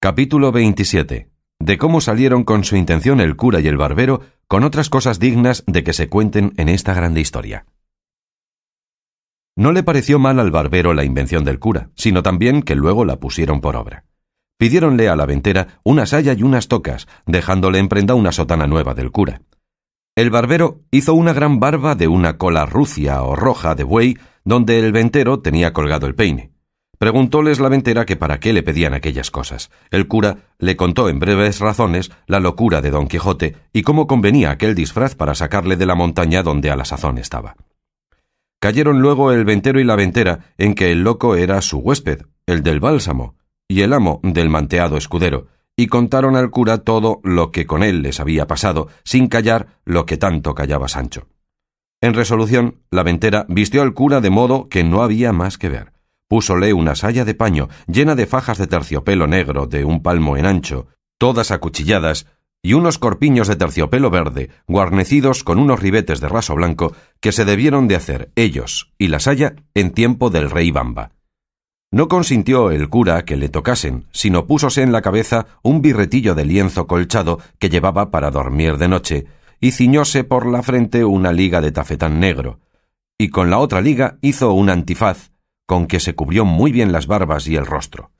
Capítulo 27. De cómo salieron con su intención el cura y el barbero, con otras cosas dignas de que se cuenten en esta grande historia. No le pareció mal al barbero la invención del cura, sino también que luego la pusieron por obra. Pidiéronle a la ventera una saya y unas tocas, dejándole en prenda una sotana nueva del cura. El barbero hizo una gran barba de una cola rucia o roja de buey, donde el ventero tenía colgado el peine. Preguntóles la ventera que para qué le pedían aquellas cosas. El cura le contó en breves razones la locura de Don Quijote y cómo convenía aquel disfraz para sacarle de la montaña donde a la sazón estaba. Cayeron luego el ventero y la ventera en que el loco era su huésped, el del bálsamo, y el amo del manteado escudero, y contaron al cura todo lo que con él les había pasado, sin callar lo que tanto callaba Sancho. En resolución, la ventera vistió al cura de modo que no había más que ver. Púsole una saya de paño llena de fajas de terciopelo negro de un palmo en ancho, todas acuchilladas, y unos corpiños de terciopelo verde, guarnecidos con unos ribetes de raso blanco, que se debieron de hacer ellos y la saya en tiempo del rey Bamba. No consintió el cura que le tocasen, sino púsose en la cabeza un birretillo de lienzo colchado que llevaba para dormir de noche, y ciñóse por la frente una liga de tafetán negro, y con la otra liga hizo un antifaz, con que se cubrió muy bien las barbas y el rostro.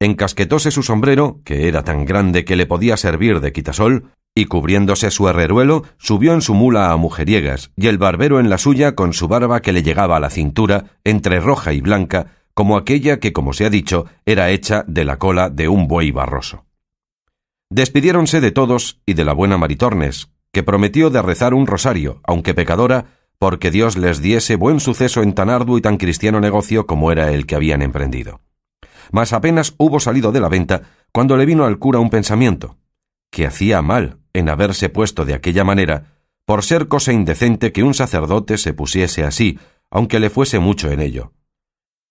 Encasquetóse su sombrero, que era tan grande que le podía servir de quitasol, y cubriéndose su herreruelo, subió en su mula a mujeriegas, y el barbero en la suya con su barba que le llegaba a la cintura, entre roja y blanca, como aquella que, como se ha dicho, era hecha de la cola de un buey barroso. Despidiéronse de todos y de la buena Maritornes, que prometió de rezar un rosario, aunque pecadora, porque Dios les diese buen suceso en tan arduo y tan cristiano negocio como era el que habían emprendido. Mas apenas hubo salido de la venta, cuando le vino al cura un pensamiento, que hacía mal en haberse puesto de aquella manera, por ser cosa indecente que un sacerdote se pusiese así, aunque le fuese mucho en ello.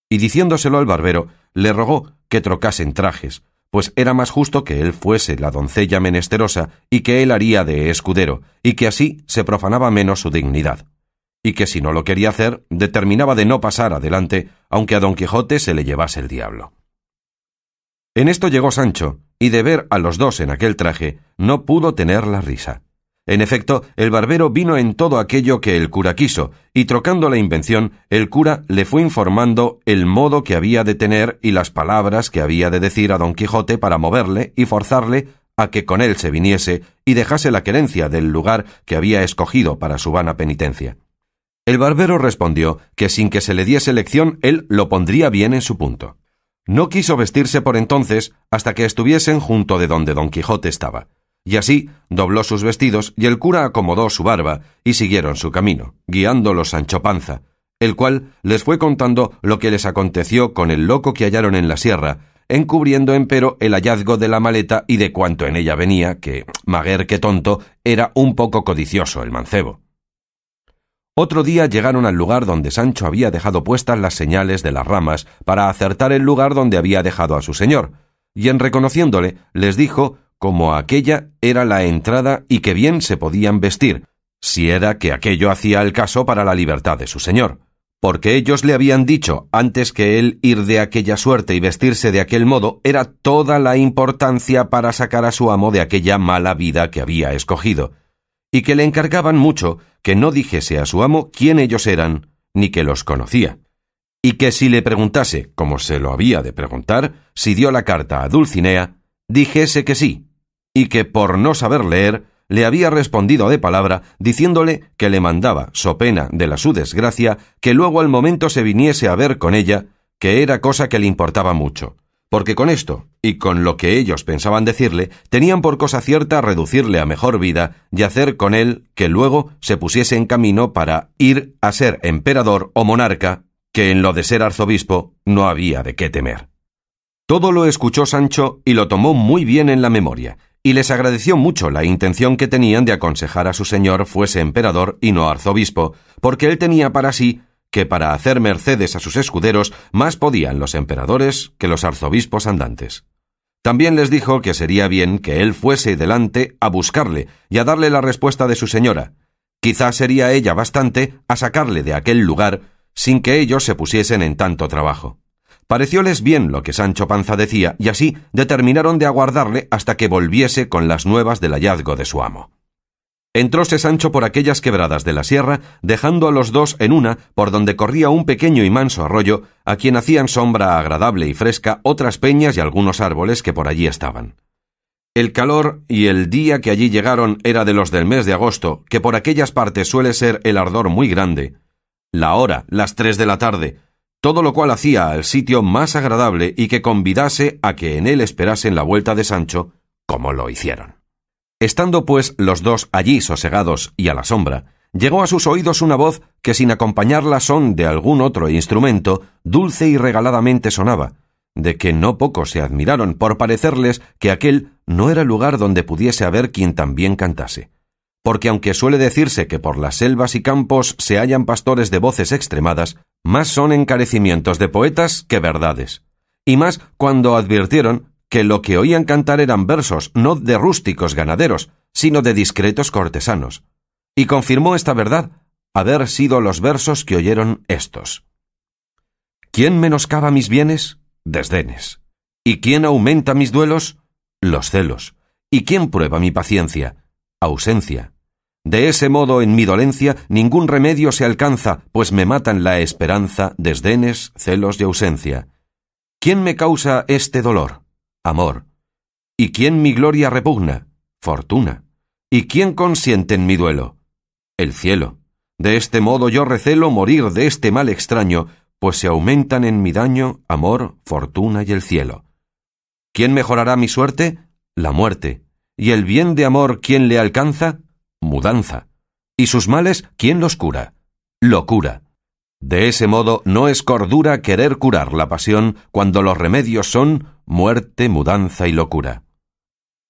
Y diciéndoselo al barbero, le rogó que trocasen trajes, pues era más justo que él fuese la doncella menesterosa y que él haría de escudero, y que así se profanaba menos su dignidad. Y que si no lo quería hacer, determinaba de no pasar adelante, aunque a Don Quijote se le llevase el diablo. En esto llegó Sancho, y de ver a los dos en aquel traje, no pudo tener la risa. En efecto, el barbero vino en todo aquello que el cura quiso, y trocando la invención, el cura le fue informando el modo que había de tener y las palabras que había de decir a Don Quijote para moverle y forzarle a que con él se viniese y dejase la querencia del lugar que había escogido para su vana penitencia. El barbero respondió que sin que se le diese lección él lo pondría bien en su punto. No quiso vestirse por entonces hasta que estuviesen junto de donde Don Quijote estaba, y así dobló sus vestidos y el cura acomodó su barba y siguieron su camino, guiándolos Sancho Panza, el cual les fue contando lo que les aconteció con el loco que hallaron en la sierra, encubriendo empero el hallazgo de la maleta y de cuanto en ella venía, que, maguer que tonto, era un poco codicioso el mancebo. Otro día llegaron al lugar donde Sancho había dejado puestas las señales de las ramas para acertar el lugar donde había dejado a su señor, y en reconociéndole les dijo como aquella era la entrada y que bien se podían vestir, si era que aquello hacía el caso para la libertad de su señor, porque ellos le habían dicho antes que él ir de aquella suerte y vestirse de aquel modo era toda la importancia para sacar a su amo de aquella mala vida que había escogido, y que le encargaban mucho que no dijese a su amo quién ellos eran, ni que los conocía, y que si le preguntase, como se lo había de preguntar, si dio la carta a Dulcinea, dijese que sí, y que por no saber leer, le había respondido de palabra, diciéndole que le mandaba, so pena de la su desgracia, que luego al momento se viniese a ver con ella, que era cosa que le importaba mucho, porque con esto, y con lo que ellos pensaban decirle, tenían por cosa cierta reducirle a mejor vida y hacer con él que luego se pusiese en camino para ir a ser emperador o monarca, que en lo de ser arzobispo no había de qué temer. Todo lo escuchó Sancho y lo tomó muy bien en la memoria, y les agradeció mucho la intención que tenían de aconsejar a su señor fuese emperador y no arzobispo, porque él tenía para sí que para hacer mercedes a sus escuderos más podían los emperadores que los arzobispos andantes. También les dijo que sería bien que él fuese delante a buscarle y a darle la respuesta de su señora. Quizá sería ella bastante a sacarle de aquel lugar sin que ellos se pusiesen en tanto trabajo. Parecióles bien lo que Sancho Panza decía, y así determinaron de aguardarle hasta que volviese con las nuevas del hallazgo de su amo. Entróse Sancho por aquellas quebradas de la sierra, dejando a los dos en una, por donde corría un pequeño y manso arroyo, a quien hacían sombra agradable y fresca otras peñas y algunos árboles que por allí estaban. El calor y el día que allí llegaron era de los del mes de agosto, que por aquellas partes suele ser el ardor muy grande. La hora, las 3 de la tarde, todo lo cual hacía al sitio más agradable y que convidase a que en él esperasen la vuelta de Sancho, como lo hicieron. Estando pues los dos allí sosegados y a la sombra, llegó a sus oídos una voz que sin acompañarla son de algún otro instrumento, dulce y regaladamente sonaba, de que no poco se admiraron por parecerles que aquel no era lugar donde pudiese haber quien también cantase. Porque aunque suele decirse que por las selvas y campos se hallan pastores de voces extremadas, más son encarecimientos de poetas que verdades. Y más cuando advirtieron que lo que oían cantar eran versos no de rústicos ganaderos, sino de discretos cortesanos. Y confirmó esta verdad haber sido los versos que oyeron estos. ¿Quién menoscaba mis bienes? Desdenes. ¿Y quién aumenta mis duelos? Los celos. ¿Y quién prueba mi paciencia? Ausencia. De ese modo en mi dolencia ningún remedio se alcanza, pues me matan la esperanza, desdenes, celos y ausencia. ¿Quién me causa este dolor? Amor. ¿Y quién mi gloria repugna? Fortuna. ¿Y quién consiente en mi duelo? El cielo. De este modo yo recelo morir de este mal extraño, pues se aumentan en mi daño amor, fortuna y el cielo. ¿Quién mejorará mi suerte? La muerte. ¿Y el bien de amor quién le alcanza? Mudanza. ¿Y sus males quién los cura? Locura. De ese modo no es cordura querer curar la pasión cuando los remedios son muerte, mudanza y locura.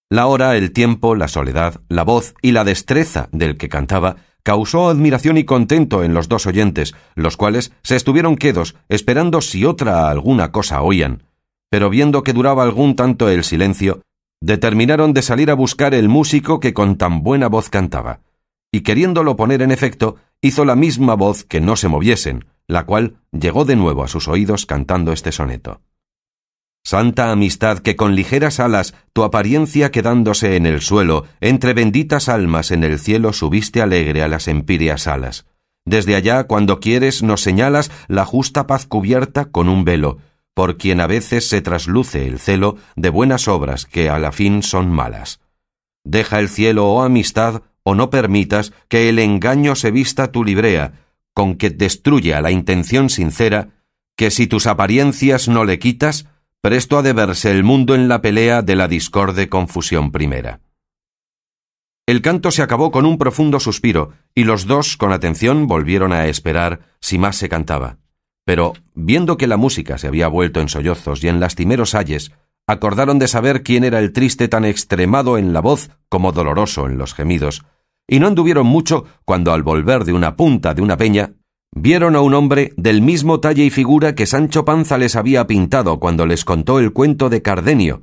La hora, el tiempo, la soledad, la voz y la destreza del que cantaba causó admiración y contento en los dos oyentes, los cuales se estuvieron quedos esperando si otra alguna cosa oían, pero viendo que duraba algún tanto el silencio, determinaron de salir a buscar el músico que con tan buena voz cantaba, y queriéndolo poner en efecto, hizo la misma voz que no se moviesen, la cual llegó de nuevo a sus oídos cantando este soneto. Santa amistad que con ligeras alas, tu apariencia quedándose en el suelo, entre benditas almas en el cielo subiste alegre a las empíreas alas. Desde allá, cuando quieres, nos señalas la justa paz cubierta con un velo, por quien a veces se trasluce el celo de buenas obras que a la fin son malas. Deja el cielo, oh amistad, o no permitas que el engaño se vista tu librea, con que destruye a la intención sincera, que si tus apariencias no le quitas, presto ha de verse el mundo en la pelea de la discorde confusión primera. El canto se acabó con un profundo suspiro, y los dos con atención volvieron a esperar si más se cantaba. Pero, viendo que la música se había vuelto en sollozos y en lastimeros ayes, acordaron de saber quién era el triste tan extremado en la voz como doloroso en los gemidos, y no anduvieron mucho cuando al volver de una punta de una peña, vieron a un hombre del mismo talle y figura que Sancho Panza les había pintado cuando les contó el cuento de Cardenio,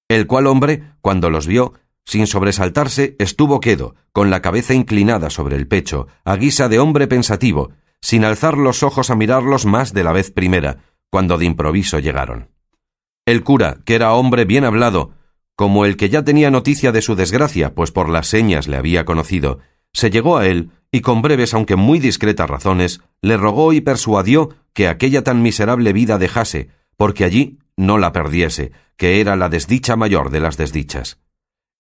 el cual hombre, cuando los vio, sin sobresaltarse, estuvo quedo, con la cabeza inclinada sobre el pecho, a guisa de hombre pensativo, sin alzar los ojos a mirarlos más de la vez primera, cuando de improviso llegaron. El cura, que era hombre bien hablado, como el que ya tenía noticia de su desgracia, pues por las señas le había conocido, se llegó a él y con breves aunque muy discretas razones le rogó y persuadió que aquella tan miserable vida dejase, porque allí no la perdiese, que era la desdicha mayor de las desdichas.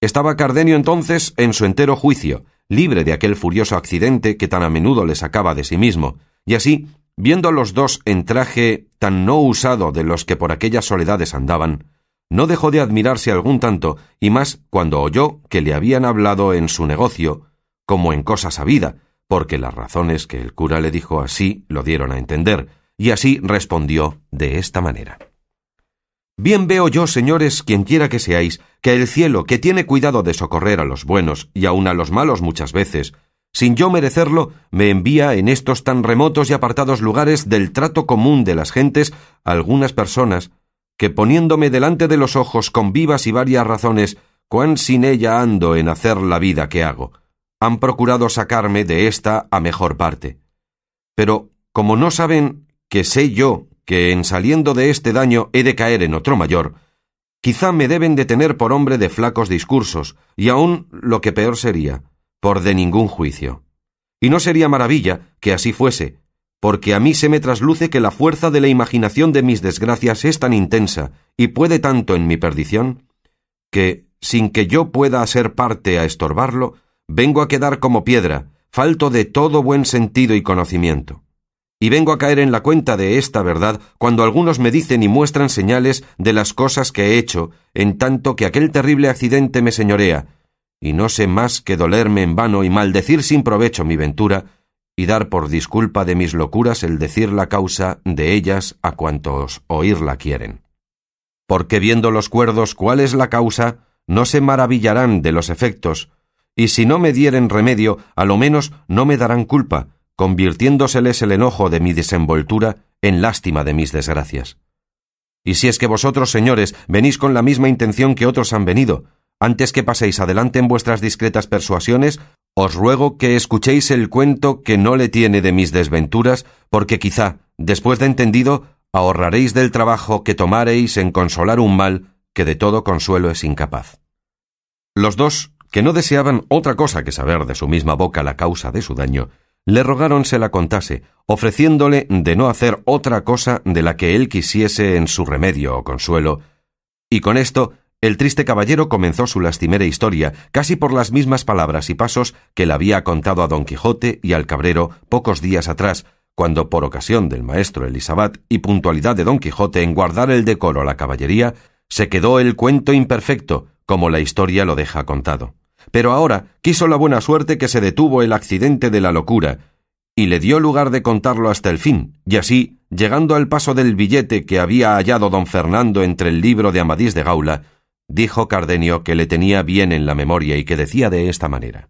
Estaba Cardenio entonces en su entero juicio, libre de aquel furioso accidente que tan a menudo le sacaba de sí mismo, y así, viendo a los dos en traje tan no usado de los que por aquellas soledades andaban, no dejó de admirarse algún tanto, y más cuando oyó que le habían hablado en su negocio, como en cosa sabida, porque las razones que el cura le dijo así lo dieron a entender, y así respondió de esta manera. Bien veo yo, señores, quienquiera que seáis, que el cielo, que tiene cuidado de socorrer a los buenos y aun a los malos muchas veces, sin yo merecerlo, me envía en estos tan remotos y apartados lugares del trato común de las gentes algunas personas que, poniéndome delante de los ojos con vivas y varias razones, cuán sin ella ando en hacer la vida que hago, han procurado sacarme de esta a mejor parte. Pero, como no saben que sé yo que en saliendo de este daño he de caer en otro mayor, quizá me deben de tener por hombre de flacos discursos, y aún, lo que peor sería, por de ningún juicio. Y no sería maravilla que así fuese, porque a mí se me trasluce que la fuerza de la imaginación de mis desgracias es tan intensa y puede tanto en mi perdición, que, sin que yo pueda ser parte a estorbarlo, vengo a quedar como piedra, falto de todo buen sentido y conocimiento. Y vengo a caer en la cuenta de esta verdad cuando algunos me dicen y muestran señales de las cosas que he hecho, en tanto que aquel terrible accidente me señorea, y no sé más que dolerme en vano y maldecir sin provecho mi ventura, y dar por disculpa de mis locuras el decir la causa de ellas a cuantos oírla quieren. Porque viendo los cuerdos cuál es la causa, no se maravillarán de los efectos, y si no me dieren remedio, a lo menos no me darán culpa, convirtiéndoseles el enojo de mi desenvoltura en lástima de mis desgracias. Y si es que vosotros, señores, venís con la misma intención que otros han venido, antes que paséis adelante en vuestras discretas persuasiones, os ruego que escuchéis el cuento que no le tiene de mis desventuras, porque quizá, después de entendido, ahorraréis del trabajo que tomaréis en consolar un mal que de todo consuelo es incapaz. Los dos, que no deseaban otra cosa que saber de su misma boca la causa de su daño, le rogaron se la contase, ofreciéndole de no hacer otra cosa de la que él quisiese en su remedio o consuelo, y con esto el triste caballero comenzó su lastimera historia, casi por las mismas palabras y pasos que le había contado a Don Quijote y al cabrero pocos días atrás, cuando por ocasión del maestro Elisabat y puntualidad de Don Quijote en guardar el decoro a la caballería, se quedó el cuento imperfecto, como la historia lo deja contado. Pero ahora quiso la buena suerte que se detuvo el accidente de la locura, y le dio lugar de contarlo hasta el fin, y así, llegando al paso del billete que había hallado don Fernando entre el libro de Amadís de Gaula, dijo Cardenio que le tenía bien en la memoria y que decía de esta manera: